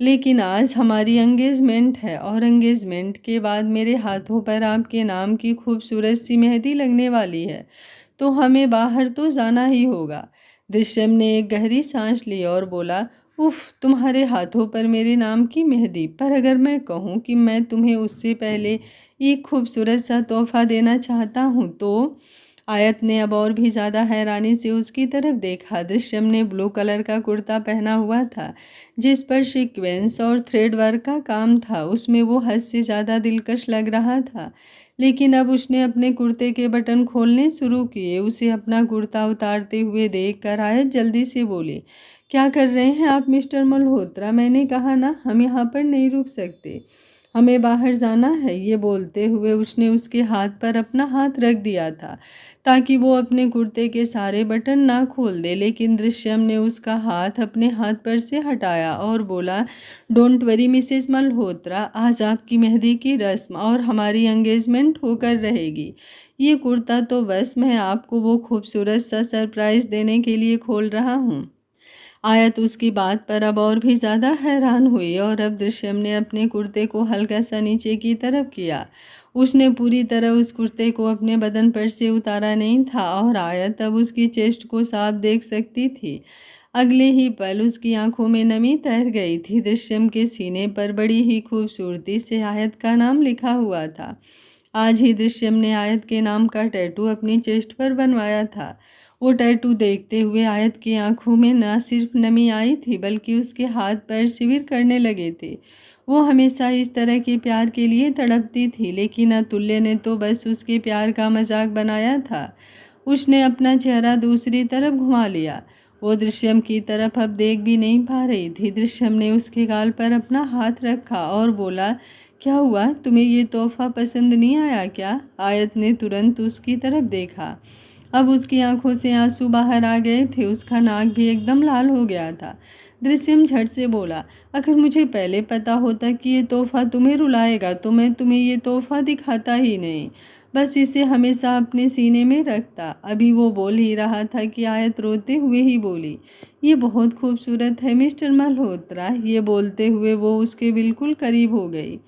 लेकिन आज हमारी एंगेजमेंट है और एंगेजमेंट के बाद मेरे हाथों पर आपके नाम की खूबसूरत सी मेहंदी लगने वाली है, तो हमें बाहर तो जाना ही होगा। दृश्यम ने एक गहरी सांस ली और बोला, उफ, तुम्हारे हाथों पर मेरे नाम की मेहंदी। पर अगर मैं कहूँ कि मैं तुम्हें उससे पहले एक खूबसूरत सा तोहफा देना चाहता हूँ तो? आयत ने अब और भी ज़्यादा हैरानी से उसकी तरफ देखा। दृश्यम ने ब्लू कलर का कुर्ता पहना हुआ था जिस पर सीक्वेंस और थ्रेड वर्क का काम था। उसमें वो हद से ज़्यादा दिलकश लग रहा था। लेकिन अब उसने अपने कुर्ते के बटन खोलने शुरू किए। उसे अपना कुर्ता उतारते हुए देखकर आयत जल्दी से बोली, क्या कर रहे हैं आप मिस्टर मल्होत्रा? मैंने कहा ना, हम यहाँ पर नहीं रुक सकते, हमें बाहर जाना है। ये बोलते हुए उसने उसके हाथ पर अपना हाथ रख दिया था ताकि वो अपने कुर्ते के सारे बटन ना खोल दे। लेकिन दृश्यम ने उसका हाथ अपने हाथ पर से हटाया और बोला, डोंट वरी मिसेस मल्होत्रा, आज आपकी मेहंदी की रस्म और हमारी एंगेजमेंट होकर रहेगी। ये कुर्ता तो बस मैं आपको वो खूबसूरत सा सरप्राइज देने के लिए खोल रहा हूँ। आयत उसकी बात पर अब और भी ज़्यादा हैरान हुई और अब दृश्यम ने अपने कुर्ते को हल्का सा नीचे की तरफ किया। उसने पूरी तरह उस कुर्ते को अपने बदन पर से उतारा नहीं था और आयत अब उसकी चेस्ट को साफ देख सकती थी। अगले ही पल उसकी आंखों में नमी तैर गई थी। दृश्यम के सीने पर बड़ी ही खूबसूरती से आयत का नाम लिखा हुआ था। आज ही दृश्यम ने आयत के नाम का टैटू अपनी चेस्ट पर बनवाया था। वो टैटू देखते हुए आयत की आंखों में न सिर्फ नमी आई थी बल्कि उसके हाथ पैर शिविर करने लगे थे। वो हमेशा इस तरह के प्यार के लिए तड़पती थी, लेकिन अतुल्य ने तो बस उसके प्यार का मजाक बनाया था। उसने अपना चेहरा दूसरी तरफ घुमा लिया। वो दृश्यम की तरफ अब देख भी नहीं पा रही थी। दृश्यम ने उसके गाल पर अपना हाथ रखा और बोला, क्या हुआ, तुम्हें ये तोहफा पसंद नहीं आया क्या? आयत ने तुरंत उसकी तरफ देखा। अब उसकी आंखों से आंसू बाहर आ गए थे। उसका नाक भी एकदम लाल हो गया था। दृश्यम झट से बोला, अगर मुझे पहले पता होता कि ये तोहफा तुम्हें रुलाएगा तो मैं तुम्हें ये तोहफा दिखाता ही नहीं, बस इसे हमेशा अपने सीने में रखता। अभी वो बोल ही रहा था कि आयत रोते हुए ही बोली, ये बहुत खूबसूरत है मिस्टर मल्होत्रा। ये बोलते हुए वो उसके बिल्कुल करीब हो गई।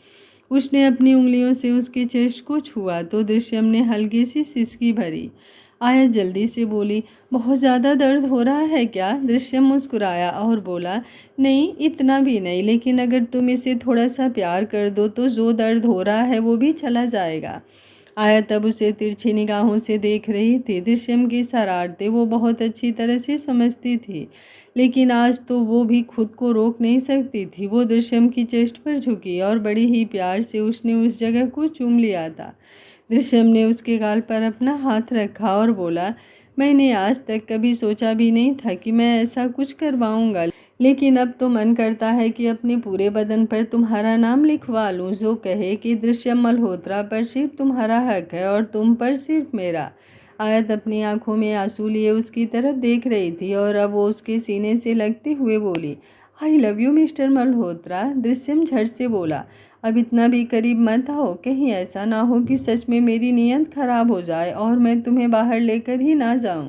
उसने अपनी उंगलियों से उसके चेस्ट को छुआ तो दृश्यम ने हल्की सी सिसकी भरी। आयत जल्दी से बोली, बहुत ज़्यादा दर्द हो रहा है क्या? दृश्यम मुस्कुराया और बोला, नहीं, इतना भी नहीं, लेकिन अगर तुम इसे थोड़ा सा प्यार कर दो तो जो दर्द हो रहा है वो भी चला जाएगा। आयत अब उसे तिरछी निगाहों से देख रही थी। दृश्यम की शरारतें वो बहुत अच्छी तरह से समझती थी, लेकिन आज तो वो भी खुद को रोक नहीं सकती थी। वो दृश्यम की चेस्ट पर झुकी और बड़ी ही प्यार से उसने उस जगह को चूम लिया था। दृश्यम ने उसके गाल पर अपना हाथ रखा और बोला, मैंने आज तक कभी सोचा भी नहीं था कि मैं ऐसा कुछ करवाऊंगा, लेकिन अब तो मन करता है कि अपने पूरे बदन पर तुम्हारा नाम लिखवा लूं, जो कहे कि दृश्यम मल्होत्रा पर सिर्फ तुम्हारा हक है और तुम पर सिर्फ मेरा। आयत अपनी आंखों में आंसू लिए उसकी तरफ देख रही थी और अब वो उसके सीने से लगते हुए बोली, I love you mister Malhotra. Drishyam झट से बोला, अब इतना भी करीब मत आओ, कहीं ऐसा ना हो कि सच में मेरी नीयत खराब हो जाए और मैं तुम्हें बाहर लेकर ही ना जाऊं।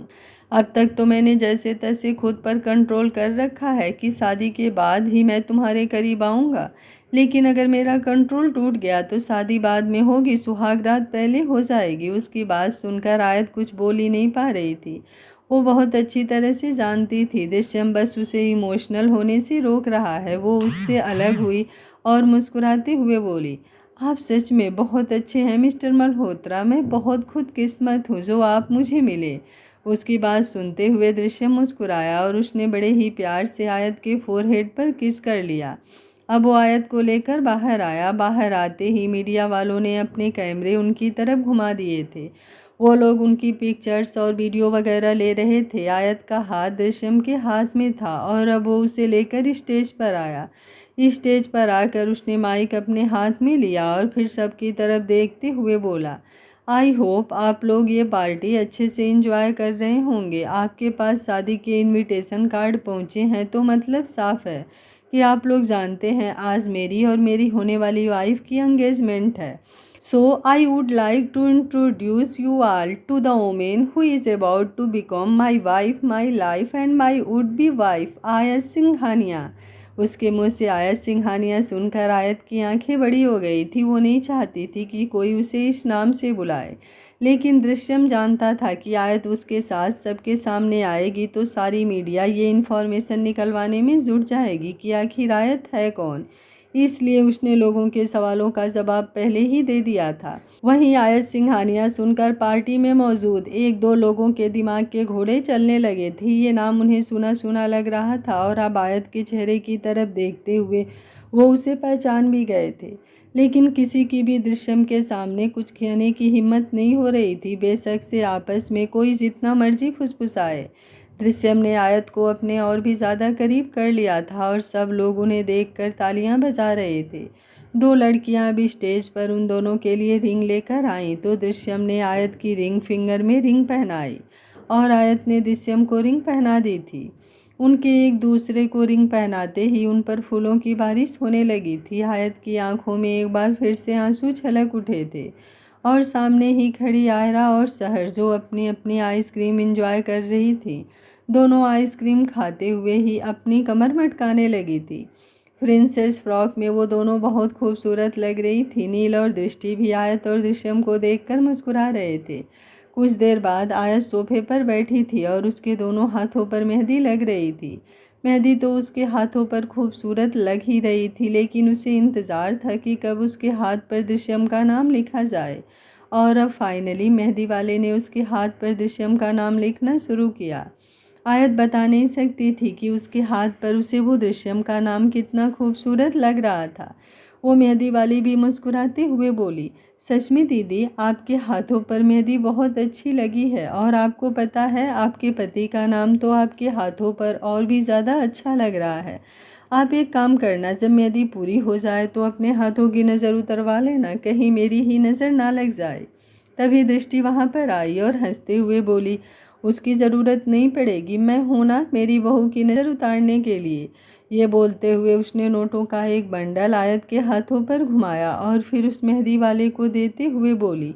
अब तक तो मैंने जैसे तैसे खुद पर कंट्रोल कर रखा है कि शादी के बाद ही मैं तुम्हारे करीब आऊँगा, लेकिन अगर मेरा कंट्रोल टूट गया तो शादी बाद में होगी, सुहाग रात पहले हो जाएगी। उसकी बात सुनकर आयत कुछ बोल ही नहीं पा रही थी। वो बहुत अच्छी तरह से जानती थी दृश्यम बस उसे इमोशनल होने से रोक रहा है। वो उससे अलग हुई और मुस्कुराते हुए बोली, आप सच में बहुत अच्छे हैं मिस्टर मल्होत्रा, मैं बहुत खुदकिस्मत हूँ जो आप मुझे मिले। उसकी बात सुनते हुए दृश्यम मुस्कुराया और उसने बड़े ही प्यार से आयत के फोरहेड पर किस कर लिया। अब वो आयत को लेकर बाहर आया। बाहर आते ही मीडिया वालों ने अपने कैमरे उनकी तरफ घुमा दिए थे। वो लोग उनकी पिक्चर्स और वीडियो वगैरह ले रहे थे। आयत का हाथ दृश्यम के हाथ में था और अब वो उसे लेकर स्टेज पर आया। स्टेज पर आकर उसने माइक अपने हाथ में लिया और फिर सबकी तरफ देखते हुए बोला, आई होप आप लोग ये पार्टी अच्छे से एंजॉय कर रहे होंगे। आपके पास शादी के इनविटेशन कार्ड पहुँचे हैं तो मतलब साफ है कि आप लोग जानते हैं आज मेरी और मेरी होने वाली वाइफ की एंगेजमेंट है। So I would like to introduce you all to the woman who is about to become my wife, my life and my would-be wife, आयत सिंघानिया। उसके मुंह से आयत सिंघानिया सुनकर आयत की आंखें बड़ी हो गई थी। वो नहीं चाहती थी कि कोई उसे इस नाम से बुलाए, लेकिन दृश्यम जानता था कि आयत उसके साथ सबके सामने आएगी तो सारी मीडिया ये इन्फॉर्मेशन निकलवाने में जुट जाएगी कि आखिर आयत है कौन। इसलिए उसने लोगों के सवालों का जवाब पहले ही दे दिया था। वहीं आयत सिंघानिया सुनकर पार्टी में मौजूद एक दो लोगों के दिमाग के घोड़े चलने लगे थे। ये नाम उन्हें सुना सुना लग रहा था और अब आयत के चेहरे की तरफ देखते हुए वो उसे पहचान भी गए थे, लेकिन किसी की भी दृश्यम के सामने कुछ कहने की हिम्मत नहीं हो रही थी, बेशक से आपस में कोई जितना मर्जी फुसफुसाए। दृश्यम ने आयत को अपने और भी ज़्यादा करीब कर लिया था और सब लोग उन्हें देखकर तालियां बजा रहे थे। दो लड़कियां भी स्टेज पर उन दोनों के लिए रिंग लेकर आईं तो दृश्यम ने आयत की रिंग फिंगर में रिंग पहनाई और आयत ने दृश्यम को रिंग पहना दी थी। उनके एक दूसरे को रिंग पहनाते ही उन पर फूलों की बारिश होने लगी थी। आयत की आंखों में एक बार फिर से आंसू छलक उठे थे और सामने ही खड़ी आयरा और सहर जो अपनी अपनी आइसक्रीम एंजॉय कर रही थी, दोनों आइसक्रीम खाते हुए ही अपनी कमर मटकाने लगी थी। प्रिंसेस फ्रॉक में वो दोनों बहुत खूबसूरत लग रही थी। नील और दृष्टि भी आयत और दृश्यम को देखकर मुस्कुरा रहे थे। कुछ देर बाद आयत सोफे पर बैठी थी और उसके दोनों हाथों पर मेहंदी लग रही थी। मेहंदी तो उसके हाथों पर खूबसूरत लग ही रही थी, लेकिन उसे इंतज़ार था कि कब उसके हाथ पर दृश्यम का नाम लिखा जाए। और अब फाइनली मेहंदी वाले ने उसके हाथ पर दृश्यम का नाम लिखना शुरू किया। आयत बता नहीं सकती थी कि उसके हाथ पर उसे वो दृश्यम का नाम कितना खूबसूरत लग रहा था। वो मेहंदी वाली भी मुस्कुराते हुए बोली, सच में दीदी आपके हाथों पर मेहंदी बहुत अच्छी लगी है और आपको पता है आपके पति का नाम तो आपके हाथों पर और भी ज़्यादा अच्छा लग रहा है। आप एक काम करना, जब मेहंदी पूरी हो जाए तो अपने हाथों की नज़र उतरवा लेना, कहीं मेरी ही नज़र ना लग जाए। तभी दृष्टि वहाँ पर आई और हंसते हुए बोली, उसकी ज़रूरत नहीं पड़ेगी, मैं हूँ ना मेरी बहू की नज़र उतारने के लिए। ये बोलते हुए उसने नोटों का एक बंडल आयत के हाथों पर घुमाया और फिर उस मेहंदी वाले को देते हुए बोली,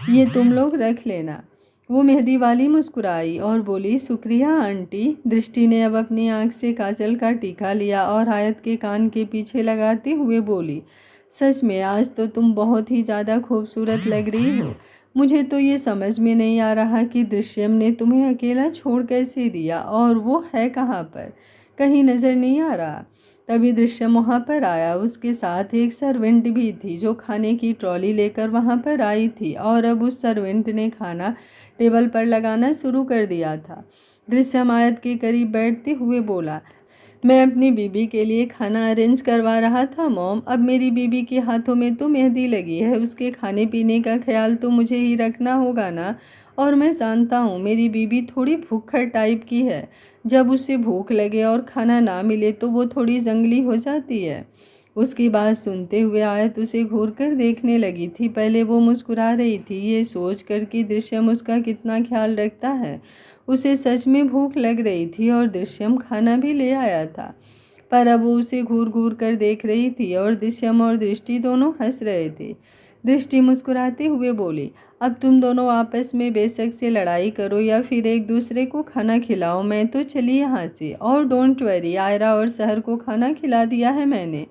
ये तुम लोग रख लेना। वो मेहंदी वाली मुस्कुराई और बोली, शुक्रिया आंटी। दृष्टि ने अब अपनी आंख से काजल का टीका लिया और आयत के कान के पीछे लगाते हुए बोली, सच में आज तो तुम बहुत ही ज़्यादा खूबसूरत लग रही हो। मुझे तो ये समझ में नहीं आ रहा कि दृश्यम ने तुम्हें अकेला छोड़ कैसे दिया, और वो है कहाँ पर, कहीं नज़र नहीं आ रहा। तभी दृश्यम वहाँ पर आया। उसके साथ एक सर्वेंट भी थी जो खाने की ट्रॉली लेकर वहाँ पर आई थी और अब उस सर्वेंट ने खाना टेबल पर लगाना शुरू कर दिया था। दृश्यम आयत के करीब बैठते हुए बोला, मैं अपनी बीबी के लिए खाना अरेंज करवा रहा था मॉम। अब मेरी बीबी के हाथों में तो मेहंदी लगी है, उसके खाने पीने का ख्याल तो मुझे ही रखना होगा ना। और मैं जानता हूँ मेरी बीबी थोड़ी भूखड़ टाइप की है, जब उसे भूख लगे और खाना ना मिले तो वो थोड़ी जंगली हो जाती है। उसकी बात सुनते हुए आयत उसे घूर कर देखने लगी थी। पहले वो मुस्कुरा रही थी, ये सोच कर कि दृश्यम उसका कितना ख्याल रखता है। उसे सच में भूख लग रही थी और दृश्यम खाना भी ले आया था, पर अब वो उसे घूर घूर कर देख रही थी और दृश्यम और दृष्टि दोनों हंस रहे थे। दृष्टि मुस्कुराते हुए बोली, अब तुम दोनों आपस में बेशक से लड़ाई करो या फिर एक दूसरे को खाना खिलाओ, मैं तो चली यहाँ से। और डोंट वरी, आयरा और सहर को खाना खिला दिया है मैंने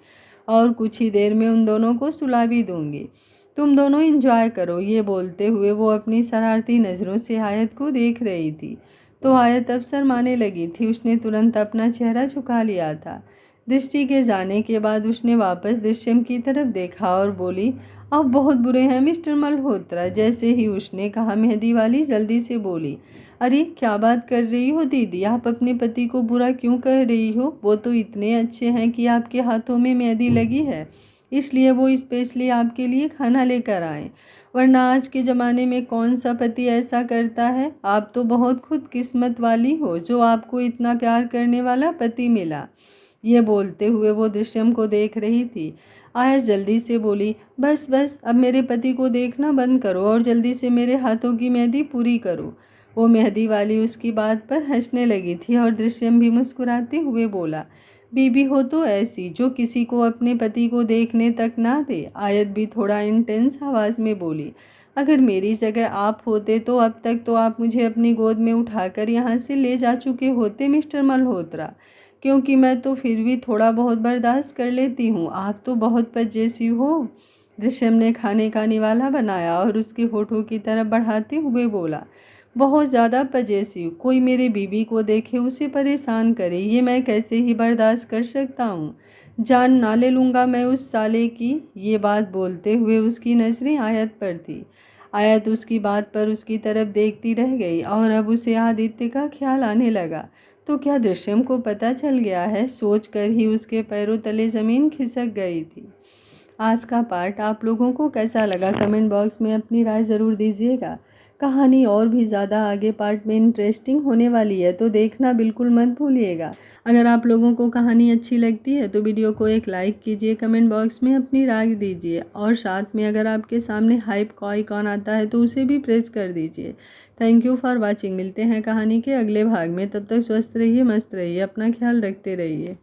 और कुछ ही देर में उन दोनों को सुला भी दूंगी। तुम दोनों एंजॉय करो। ये बोलते हुए वो अपनी शरारती नज़रों से आयत को देख रही थी तो आयत अब शर्माने लगी थी। उसने तुरंत अपना चेहरा झुका लिया था। दृष्टि के जाने के बाद उसने वापस दृश्यम की तरफ देखा और बोली, आप बहुत बुरे हैं मिस्टर मल्होत्रा। जैसे ही उसने कहा मेहंदी वाली जल्दी से बोली, अरे क्या बात कर रही हो दीदी, आप अपने पति को बुरा क्यों कह रही हो? वो तो इतने अच्छे हैं कि आपके हाथों में मेहंदी लगी है, इसलिए वो स्पेशली आपके लिए खाना लेकर आए। वरना आज के ज़माने में कौन सा पति ऐसा करता है। आप तो बहुत खुद किस्मत वाली हो जो आपको इतना प्यार करने वाला पति मिला। ये बोलते हुए वो दृश्यम को देख रही थी। आयत जल्दी से बोली, बस बस अब मेरे पति को देखना बंद करो और जल्दी से मेरे हाथों की मेहंदी पूरी करो। वो मेहंदी वाली उसकी बात पर हंसने लगी थी और दृश्यम भी मुस्कुराते हुए बोला, बीबी हो तो ऐसी जो किसी को अपने पति को देखने तक ना दे। आयत भी थोड़ा इंटेंस आवाज़ में बोली, अगर मेरी जगह आप होते तो अब तक तो आप मुझे अपनी गोद में उठाकर यहाँ से ले जा चुके होते मिस्टर मल्होत्रा, क्योंकि मैं तो फिर भी थोड़ा बहुत बर्दाश्त कर लेती हूँ। आप तो बहुत पजेसिव हो। दृश्यम ने खाने का निवाला बनाया और उसके होठों की तरफ बढ़ाते हुए बोला, बहुत ज़्यादा पजेसिव। कोई मेरे बीबी को देखे उसे परेशान करे, ये मैं कैसे ही बर्दाश्त कर सकता हूँ। जान ना ले लूँगा मैं उस साले की। ये बात बोलते हुए उसकी नज़रें आयत पर थी। आयत उसकी बात पर उसकी तरफ देखती रह गई और अब उसे आदित्य का ख्याल आने लगा। तो क्या दृश्यम को पता चल गया है? सोचकर ही उसके पैरों तले ज़मीन खिसक गई थी। आज का पार्ट आप लोगों को कैसा लगा कमेंट बॉक्स में अपनी राय ज़रूर दीजिएगा। कहानी और भी ज़्यादा आगे पार्ट में इंटरेस्टिंग होने वाली है, तो देखना बिल्कुल मत भूलिएगा। अगर आप लोगों को कहानी अच्छी लगती है तो वीडियो को एक लाइक कीजिए, कमेंट बॉक्स में अपनी राय दीजिए और साथ में अगर आपके सामने हाइप का आइकॉन आता है तो उसे भी प्रेस कर दीजिए। Thank you for watching. मिलते हैं कहानी के अगले भाग में, तब तक स्वस्थ रहिए, मस्त रहिए, अपना ख्याल रखते रहिए।